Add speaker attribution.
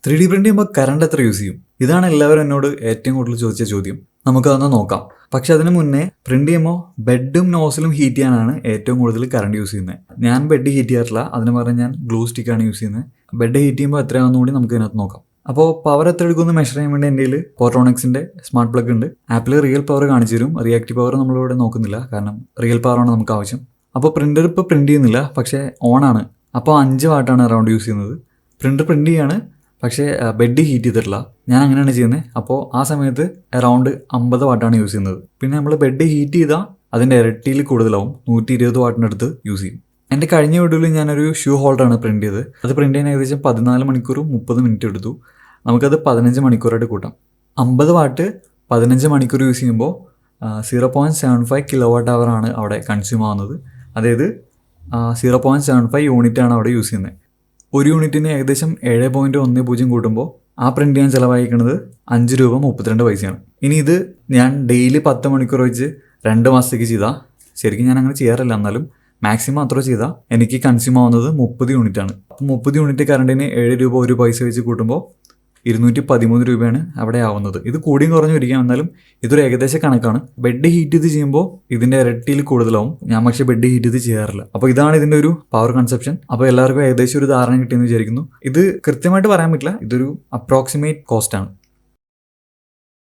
Speaker 1: 3D print ചെയ്യുമ്പോൾ current എത്ര use ചെയ്യും? ഇതാണ് എല്ലാവരും എന്നോട് ഏറ്റവും കൂടുതൽ ചോദിച്ച ചോദ്യം. നമുക്കതൊന്ന് നോക്കാം. പക്ഷെ അതിന് മുന്നേ പ്രിന്റ് ചെയ്യുമ്പോൾ ബെഡും നോസിലും ഹീറ്റ് ചെയ്യാനാണ് ഏറ്റവും കൂടുതൽ കറണ്ട് യൂസ് ചെയ്യുന്നത്. ഞാൻ ബെഡ് ഹീറ്റ് ചെയ്യാറില്ല, അതിന് പകരം ഞാൻ ഗ്ലൂ സ്റ്റിക്കാണ് യൂസ് ചെയ്യുന്നത്. ബെഡ് ഹീറ്റ് ചെയ്യുമ്പോൾ എത്രയാണെന്ന് കൂടി നമുക്ക് ഇതിനകത്ത് നോക്കാം. അപ്പോൾ പവർ എത്ര എടുക്കുമെന്ന് മെഷർ ചെയ്യാൻ വേണ്ടി എൻ്റെ കയ്യിൽ പോർട്രോണിക്സിൻ്റെ സ്മാർട്ട് പ്ലഗ് ഉണ്ട്. ആപ്പിൾ റിയൽ പവർ കാണിച്ചു തരും. റിയാക്റ്റീവ് പവർ നമ്മളിവിടെ നോക്കുന്നില്ല, കാരണം റിയൽ പവറാണ് നമുക്ക് ആവശ്യം. അപ്പോൾ പ്രിൻ്റർ ഇപ്പോൾ പ്രിന്റ് ചെയ്യുന്നില്ല, പക്ഷേ ഓണാണ്. അപ്പോൾ 5 വാട്ടാണ് അറൗണ്ട് യൂസ് ചെയ്യുന്നത്. പ്രിൻ്റർ പ്രിന്റ് ചെയ്യാണ്, പക്ഷേ ബെഡ് ഹീറ്റ് ചെയ്തിട്ടില്ല. ഞാൻ അങ്ങനെയാണ് ചെയ്യുന്നത്. അപ്പോൾ ആ സമയത്ത് അറൗണ്ട് 50 വാട്ടാണ് യൂസ് ചെയ്യുന്നത്. പിന്നെ നമ്മൾ ബെഡ് ഹീറ്റ് ചെയ്താൽ അതിൻ്റെ ഇരട്ടിയിൽ കൂടുതലാവും. 120 വാട്ടിനടുത്ത് യൂസ് ചെയ്യും. എൻ്റെ കഴിഞ്ഞ വീഡിയോയിൽ ഞാനൊരു ഷൂ ഹോൾഡറാണ് പ്രിന്റ് ചെയ്തത്. അത് പ്രിന്റ് ചെയ്യാൻ ഏകദേശം 14 മണിക്കൂറും 30 മിനിറ്റ് എടുത്തു. നമുക്കത് 15 മണിക്കൂറായിട്ട് കൂട്ടാം. 50 വാട്ട് 15 മണിക്കൂർ യൂസ് ചെയ്യുമ്പോൾ 0.75 കിലോ വാട്ട് അവർ ആണ് അവിടെ കൺസ്യൂം ആവുന്നത്. അതായത് 0.75 യൂണിറ്റാണ് അവിടെ യൂസ് ചെയ്യുന്നത്. ഒരു യൂണിറ്റിന് ഏകദേശം 7.10 കൂട്ടുമ്പോൾ ആ പ്രിന്റ് ചെയ്യാൻ ചിലവായിരിക്കുന്നത് 5 രൂപ 32 പൈസയാണ്. ഇനി ഇത് ഞാൻ ഡെയിലി 10 മണിക്കൂർ വെച്ച് 2 മാസത്തേക്ക് ചെയ്താൽ, ശരിക്കും ഞാൻ അങ്ങനെ ചെയ്യാറില്ല, എന്നാലും മാക്സിമം അത്ര ചെയ്താൽ എനിക്ക് കൺസ്യൂം ആവുന്നത് 30 യൂണിറ്റാണ്. അപ്പോൾ 30 യൂണിറ്റ് കറണ്ടിന് 7 രൂപ 1 പൈസ വെച്ച് കൂട്ടുമ്പോൾ 213 രൂപയാണ് അവിടെ ആവുന്നത്. ഇത് കൂടിയും കുറഞ്ഞു ഇരിക്കാം, എന്നാലും ഇതൊരു ഏകദേശ കണക്കാണ്. ബെഡ് ഹീറ്റ് ചെയ്ത് ചെയ്യുമ്പോൾ ഇതിൻ്റെ ഇരട്ടിയിൽ കൂടുതലാവും. ഞാൻ പക്ഷേ ബെഡ് ഹീറ്റ് ചെയ്ത് ചെയ്യാറില്ല. അപ്പോൾ ഇതാണ് ഇതിൻ്റെ ഒരു പവർ കൺസപ്ഷൻ. അപ്പോൾ എല്ലാവർക്കും ഏകദേശം ഒരു ധാരണ കിട്ടിയെന്ന് വിചാരിക്കുന്നു. ഇത് കൃത്യമായിട്ട് പറയാൻ പറ്റില്ല, ഇതൊരു അപ്രോക്സിമേറ്റ് കോസ്റ്റ് ആണ്.